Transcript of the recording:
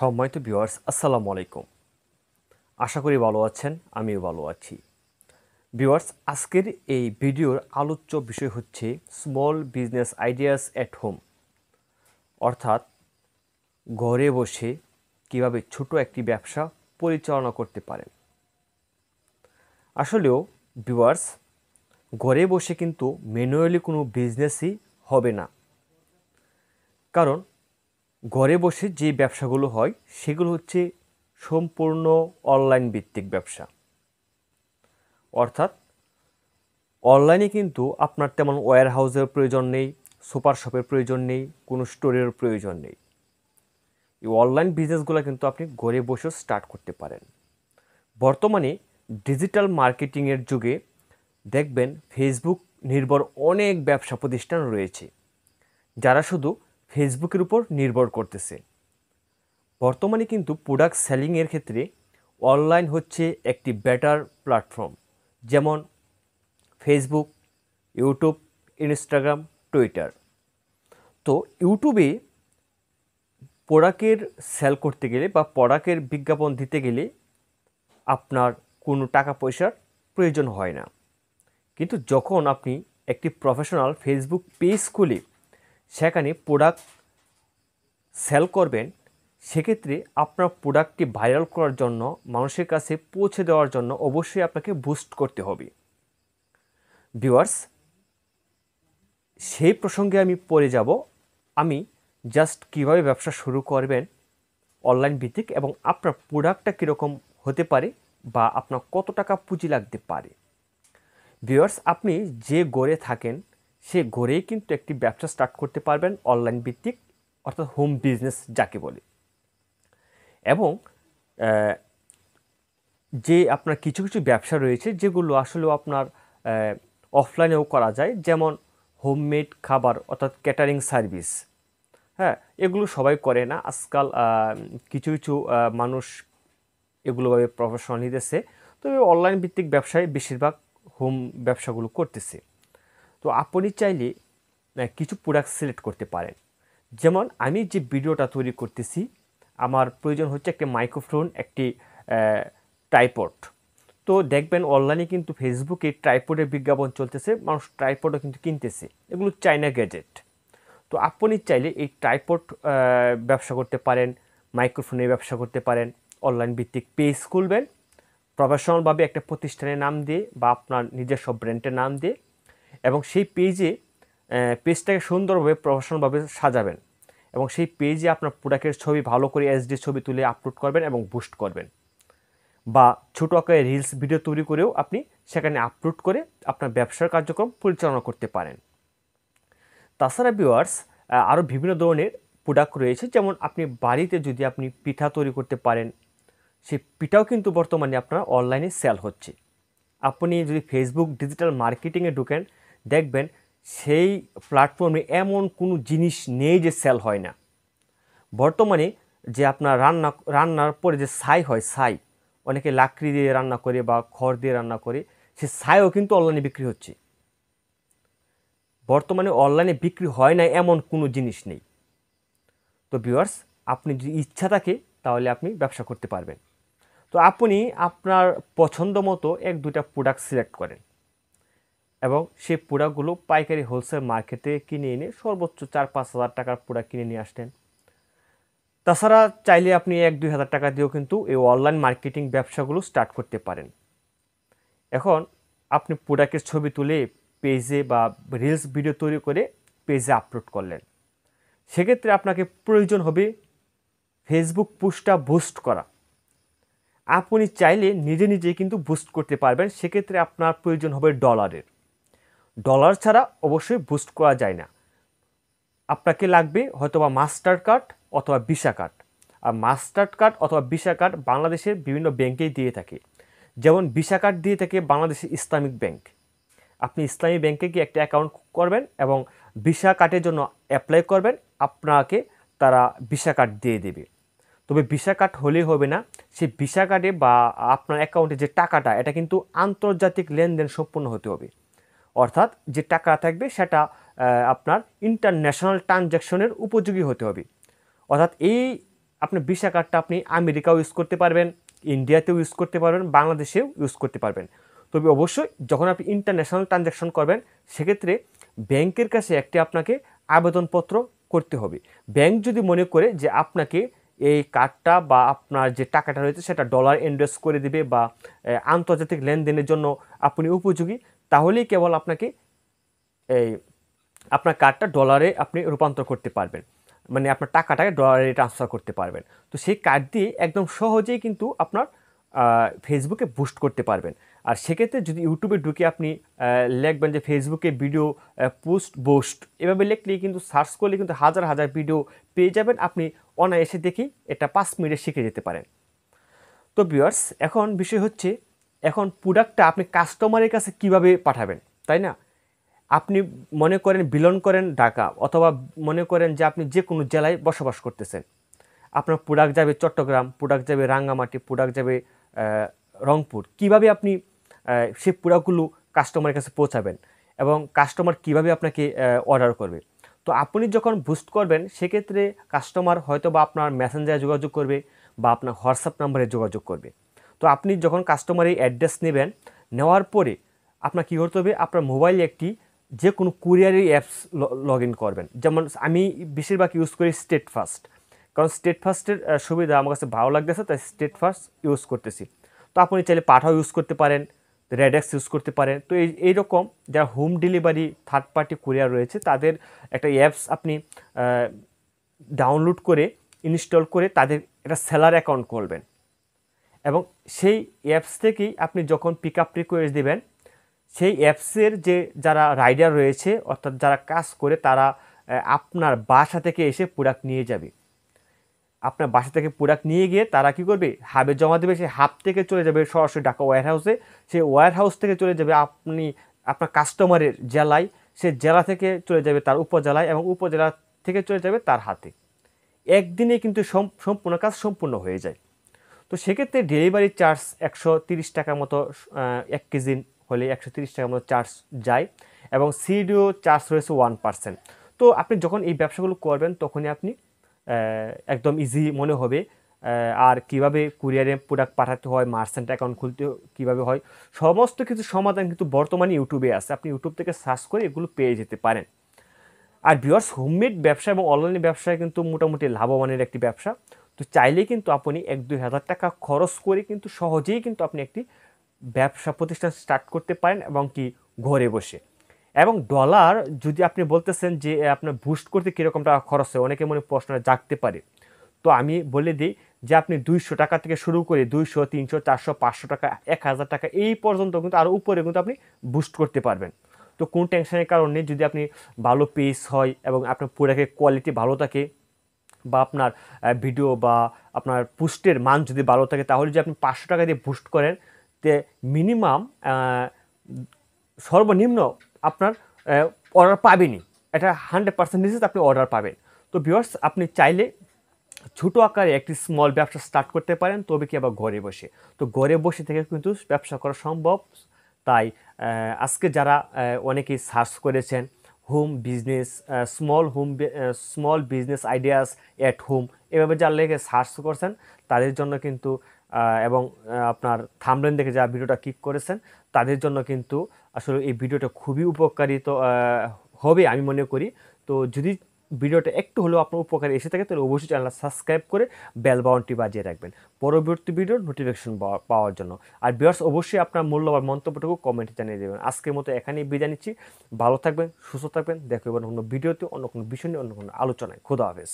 সম্মানিত ভিউয়ার্স, আসসালামু আলাইকুম। আশা করি ভালো আছেন, আমিও ভালো আছি। ভিউয়ার্স, আজকের এই ভিডিওর আলোচ্য বিষয় হচ্ছে small business ideas at home, অর্থাৎ ঘরে বসে কিভাবে ছোট একটি ব্যবসা পরিচালনা করতে পারেন। আসলেও ভিউয়ার্স, ঘরে বসে কিন্তু ম্যানুয়ালি কোনো বিজনেসই হবে না, কারণ ঘরে বসে যে ব্যবসাগুলো হয় সেগুলো হচ্ছে সম্পূর্ণ অনলাইন ভিত্তিক ব্যবসা। অর্থাৎ অনলাইনে কিন্তু আপনার তেমন ওয়্যার হাউসের প্রয়োজন নেই, সুপার শপের প্রয়োজন নেই, কোনো স্টোরের প্রয়োজন নেই। এই অনলাইন বিজনেসগুলো কিন্তু আপনি ঘরে বসেও স্টার্ট করতে পারেন। বর্তমানে ডিজিটাল মার্কেটিংয়ের যুগে দেখবেন ফেসবুক নির্ভর অনেক ব্যবসা প্রতিষ্ঠান রয়েছে, যারা শুধু ফেসবুকের উপর নির্ভর করতেছে। বর্তমানে কিন্তু প্রোডাক্ট সেলিংয়ের ক্ষেত্রে অনলাইন হচ্ছে একটি বেটার প্ল্যাটফর্ম, যেমন ফেসবুক, ইউটিউব, ইনস্টাগ্রাম, টুইটার। তো ইউটিউবে প্রোডাক্টের সেল করতে গেলে বা প্রোডাক্টের বিজ্ঞাপন দিতে গেলে আপনার কোনো টাকা পয়সার প্রয়োজন হয় না। কিন্তু যখন আপনি একটি প্রফেশনাল ফেসবুক পেজ খুলে সেখানে প্রোডাক্ট সেল করবেন, সেক্ষেত্রে আপনার প্রোডাক্টটি ভাইরাল করার জন্য, মানুষের কাছে পৌঁছে দেওয়ার জন্য অবশ্যই আপনাকে বুস্ট করতে হবে। ভিউয়ার্স, সেই প্রসঙ্গে আমি পরে যাব। আমি জাস্ট কীভাবে ব্যবসা শুরু করবেন অনলাইন ভিত্তিক এবং আপনার প্রোডাক্টটা কীরকম হতে পারে বা আপনার কত টাকা পুঁজি লাগতে পারে। ভিউয়ার্স, আপনি যে ঘরে থাকেন সে ঘরেই কিন্তু একটি ব্যবসা স্টার্ট করতে পারবেন অনলাইন ভিত্তিক, অর্থাৎ হোম বিজনেস যাকে বলে। এবং যে আপনার কিছু কিছু ব্যবসা রয়েছে যেগুলো আসলেও আপনার অফলাইনেও করা যায়, যেমন হোমমেড খাবার অর্থাৎ ক্যাটারিং সার্ভিস। হ্যাঁ, এগুলো সবাই করে না আজকাল, কিছু কিছু মানুষ এগুলোভাবে প্রফেশনাল নিতেছে। তবে অনলাইন ভিত্তিক ব্যবসায় বেশিরভাগ হোম ব্যবসাগুলো করতেছে। তো আপনি চাইলে কিছু প্রোডাক্ট সিলেক্ট করতে পারেন। যেমন আমি যে ভিডিওটা তৈরি করতেছি, আমার প্রয়োজন হচ্ছে একটি মাইক্রোফোন, একটি ট্রাইপড। তো দেখবেন অনলাইনে কিন্তু ফেসবুকে ট্রাইপডের বিজ্ঞাপন চলতেছে, মানুষ ট্রাইপডও কিন্তু কিনতেছে। এগুলো চাইনা গ্যাজেট। তো আপনি চাইলে এই ট্রাইপড ব্যবসা করতে পারেন, মাইক্রোফোনের ব্যবসা করতে পারেন। অনলাইন ভিত্তিক পেজ খুলবেন, প্রফেশনালভাবে একটা প্রতিষ্ঠানের নাম দিয়ে বা আপনার নিজস্ব ব্র্যান্ডের নাম দিয়ে, এবং সেই পেজটাকে সুন্দরভাবে প্রফেশনালভাবে সাজাবেন এবং সেই পেজে আপনার প্রোডাক্টের ছবি ভালো করে এইচডি ছবি তুলে আপলোড করবেন এবং বুস্ট করবেন, বা ছোটো আকারে রিলস ভিডিও তৈরি করেও আপনি সেখানে আপলোড করে আপনার ব্যবসার কার্যক্রম পরিচালনা করতে পারেন। তাছাড়া ভিউয়ার্স, আরও বিভিন্ন ধরনের প্রোডাক্ট রয়েছে, যেমন আপনি বাড়িতে যদি আপনি পিঠা তৈরি করতে পারেন, সেই পিঠাও কিন্তু বর্তমানে আপনার অনলাইনে সেল হচ্ছে। আপনি যদি ফেসবুক ডিজিটাল মার্কেটিংয়ে ঢুকেন, দেখবেন সেই প্ল্যাটফর্মে এমন কোনো জিনিস নেই যে সেল হয় না। বর্তমানে যে আপনার রান্নার পরে যে ছাই হয়, ছাই অনেকে লাকড়ি দিয়ে রান্না করে বা খড় দিয়ে রান্না করে, সে ছাইও কিন্তু অনলাইনে বিক্রি হচ্ছে। বর্তমানে অনলাইনে বিক্রি হয় না এমন কোনো জিনিস নেই। তো ভিউয়ার্স, আপনি যদি ইচ্ছা থাকে তাহলে আপনি ব্যবসা করতে পারবেন। তো আপনি আপনার পছন্দ মতো এক দুইটা প্রোডাক্ট সিলেক্ট করেন এবং সেই প্রোডাক্টগুলো পাইকারি হোলসেল মার্কেটে কিনে এনে সর্বোচ্চ 4-5 হাজার টাকার প্রোডাক্ট কিনে নিয়ে আসতেন। তাছাড়া চাইলে আপনি 1-2 হাজার টাকা দিয়েও কিন্তু এই অনলাইন মার্কেটিং ব্যবসাগুলো স্টার্ট করতে পারেন। এখন আপনি প্রোডাক্টের ছবি তুলে পেজে বা রিলস ভিডিও তৈরি করে পেজে আপলোড করলেন। সেক্ষেত্রে আপনাকে প্রয়োজন হবে ফেসবুক পোস্টটা বুস্ট করা। আপনি চাইলে নিজে নিজেই কিন্তু বুস্ট করতে পারবেন। সেক্ষেত্রে আপনার প্রয়োজন হবে ডলারের। ডলার ছাড়া অবশ্যই বুস্ট করা যায় না। আপনাকে লাগবে হয়তোবা মাস্টার কার্ড অথবা ভিসা কার্ড। আর মাস্টার কার্ড অথবা ভিসা কার্ড বাংলাদেশের বিভিন্ন ব্যাংকেই দিয়ে থাকে। যেমন ভিসা কার্ড দিয়ে থাকে বাংলাদেশের ইসলামিক ব্যাংক। আপনি ইসলামী ব্যাংকে গিয়ে একটা অ্যাকাউন্ট করবেন এবং ভিসা কার্ডের জন্য অ্যাপ্লাই করবেন, আপনাকে তারা ভিসা কার্ড দিয়ে দেবে। তবে ভিসা কার্ড হলেই হবে না, সেই ভিসা কার্ডে বা আপনার অ্যাকাউন্টে যে টাকাটা, এটা কিন্তু আন্তর্জাতিক লেনদেন সম্পন্ন হতে হবে। অর্থাৎ যে টাকা থাকবে সেটা আপনার ইন্টারন্যাশনাল ট্রানজ্যাকশনের উপযোগী হতে হবে। অর্থাৎ এই আপনার ভিসা কার্ডটা আপনি আমেরিকাও ইউজ করতে পারবেন, ইন্ডিয়াতেও ইউজ করতে পারবেন, বাংলাদেশেও ইউজ করতে পারবেন। তবে অবশ্যই যখন আপনি ইন্টারন্যাশনাল ট্রানজ্যাকশন করবেন সেক্ষেত্রে ব্যাংকের কাছে একটি আপনাকে আবেদনপত্র করতে হবে। ব্যাংক যদি মনে করে যে আপনাকে এই কার্ডটা বা আপনার যে টাকাটা রয়েছে সেটা ডলার এন্ডোর্স করে দিবে বা আন্তর্জাতিক লেনদেনের জন্য আপনি উপযোগী, তাহলেই কেবল আপনাকে এই আপনার কার্ডটা ডলারে আপনি রূপান্তর করতে পারবেন, মানে আপনার টাকাটাকে ডলারে ট্রান্সফার করতে পারবেন। তো সেই কার্ড দিয়ে একদম সহজেই কিন্তু আপনার ফেসবুকে বুস্ট করতে পারবেন। আর সেক্ষেত্রে যদি ইউটিউবে ঢুকে আপনি লিখবেন যে ফেসবুকে ভিডিও পোস্ট বুস্ট, এভাবে লিখলেই কিন্তু সার্চ করলে কিন্তু হাজার হাজার ভিডিও পেয়ে যাবেন, আপনি অনায়াসে দেখেই এটা 5 মিনিটে শিখে যেতে পারেন। তো ভিউয়ার্স, এখন বিষয় হচ্ছে এখন প্রোডাক্টটা আপনি কাস্টমারের কাছে কিভাবে পাঠাবেন, তাই না? আপনি মনে করেন বিলং করেন ঢাকা, অথবা মনে করেন যে আপনি যে কোনো জেলায় বসবাস করতেছেন, আপনার প্রোডাক্ট যাবে চট্টগ্রাম, প্রোডাক্ট যাবে রাঙ্গামাটি, প্রোডাক্ট যাবে রংপুর। কিভাবে আপনি সেই প্রোডাক্টগুলো কাস্টমারের কাছে পৌঁছাবেন এবং কাস্টমার কিভাবে আপনাকে অর্ডার করবে? তো আপনি যখন বুস্ট করবেন সেক্ষেত্রে কাস্টমার হয়তো বা আপনার মেসেঞ্জারে যোগাযোগ করবে বা আপনার হোয়াটসঅ্যাপ নাম্বারে যোগাযোগ করবে। তো আপনি যখন কাস্টমারের অ্যাড্রেস নেবেন, নেওয়ার পরে আপনার কী করতে হবে, আপনার মোবাইলে একটি যে কোনো কুরিয়ারি অ্যাপস লগ ইন করবেন। যেমন আমি বেশিরভাগ ইউজ করি স্টেট ফাস্ট, কারণ স্টেট ফাস্টের সুবিধা আমার কাছে ভালো লাগতেছে, তাই স্টেট ফাস্ট ইউজ করতেছি। তো আপনি চাইলে পাঠাও ইউজ করতে পারেন, রেডেক্স ইউজ করতে পারেন। তো এইরকম যারা home delivery third party courier রয়েছে তাদের একটা অ্যাপস আপনি ডাউনলোড করে ইনস্টল করে তাদের একটা সেলার অ্যাকাউন্ট করবেন এবং সেই অ্যাপস থেকেই আপনি যখন পিক আপ রিকোয়েস্ট দেবেন, সেই অ্যাপসের যে যারা রাইডার রয়েছে অর্থাৎ যারা কাজ করে তারা আপনার বাসা থেকে এসে প্রোডাক্ট নিয়ে যাবে। আপনার বাসা থেকে প্রোডাক্ট নিয়ে গিয়ে তারা কী করবে, হাবে জমা দেবে, সেই হাব থেকে চলে যাবে সরাসরি ঢাকা ওয়্যার হাউসে, সেই ওয়্যার হাউস থেকে চলে যাবে আপনি আপনার কাস্টমারের জেলায়, সে জেলা থেকে চলে যাবে তার উপজেলায় এবং উপজেলা থেকে চলে যাবে তার হাতে। একদিনে কিন্তু সম্পূর্ণ কাজ সম্পূর্ণ হয়ে যায়। তো সেক্ষেত্রে ডেলিভারি চার্জ 130 টাকার মতো, 1 কেজি হলে 130 টাকার মতো চার্জ যায় এবং সিডিও চার্জ রয়েছে 1%। তো আপনি যখন এই ব্যবসাগুলো করবেন তখনই আপনি একদম ইজি মনে হবে। আর কিভাবে কুরিয়ারে প্রোডাক্ট পাঠাতে হয়, মার্চেন্ট অ্যাকাউন্ট খুলতে কীভাবে হয়, সমস্ত কিছু সমাধান কিন্তু বর্তমানে ইউটিউবে আছে। আপনি ইউটিউব থেকে সার্চ করে এগুলো পেয়ে যেতে পারেন। আর ভিউয়ার্স, হোমমেড ব্যবসা এবং অনলাইন ব্যবসায় কিন্তু মোটামুটি লাভবানের একটি ব্যবসা। তো চাইলেই কিন্তু আপনি 1-2 হাজার টাকা খরচ করে কিন্তু সহজেই কিন্তু আপনি একটি ব্যবসা প্রতিষ্ঠান স্টার্ট করতে পারেন এবং কি ঘরে বসে। এবং ডলার যদি আপনি বলতেছেন যে আপনার বুস্ট করতে কীরকম টাকা খরচ হয়, অনেকে মনে প্রশ্নটা জাগতে পারে। তো আমি বলে দিই যে আপনি 200 টাকা থেকে শুরু করে 200, 300, 400, 500 টাকা, 1000 টাকা এই পর্যন্ত কিন্তু আরও উপরে কিন্তু আপনি বুস্ট করতে পারবেন। তো কোনো টেনশনের কারণ নেই। যদি আপনি ভালো পেজ হয় এবং আপনার প্রোডাক্টের কোয়ালিটি ভালো থাকে বা আপনার ভিডিও বা আপনার পোস্টের মান যদি ভালো থাকে, তাহলে যদি আপনি 500 টাকা দিয়ে বুস্ট করেন, তে মিনিমাম সর্বনিম্ন আপনার অর্ডার পাবেনই। এটা 100% নিশ্চিত আপনি অর্ডার পাবেন। তো ভিউয়ার্স, আপনি চাইলে ছোটো আকারে একটি স্মল ব্যবসা স্টার্ট করতে পারেন, তবে কি আবার ঘরে বসে। তো ঘরে বসে থেকে কিন্তু ব্যবসা করা সম্ভব। তাই আজকে যারা অনেকেই সার্চ করেছেন home business, small business ideas at home, এভাবে যারা লেগে সার্চ করছেন তাদের জন্য কিন্তু এবং আপনার থাম্বনেল দেখে যারা ভিডিওটা ক্লিক করেছেন তাদের জন্য কিন্তু আসলে এই ভিডিওটা খুবই উপকারিত হবে আমি মনে করি। তো যদি ভিডিওটা একটু হলেও আপনার উপকারে এসে থাকে তাহলে অবশ্যই চ্যানেলটা সাবস্ক্রাইব করে বেল বাটনটি বাজিয়ে রাখবেন পরবর্তী ভিডিওর নোটিফিকেশন পাওয়ার জন্য। আর ভিউয়ার্স, অবশ্যই আপনার মূল্যবান মন্তব্যটুকু কমেন্টে জানিয়ে দেবেন। আজকের মতো এখানেই বিদায় নিচ্ছি। ভালো থাকবেন, সুস্থ থাকবেন। দেখা হবে অন্য কোনো ভিডিওতে, অন্য কোনো বিষয় নিয়ে, অন্য কোনো আলোচনায়। খোদা হাফেজ।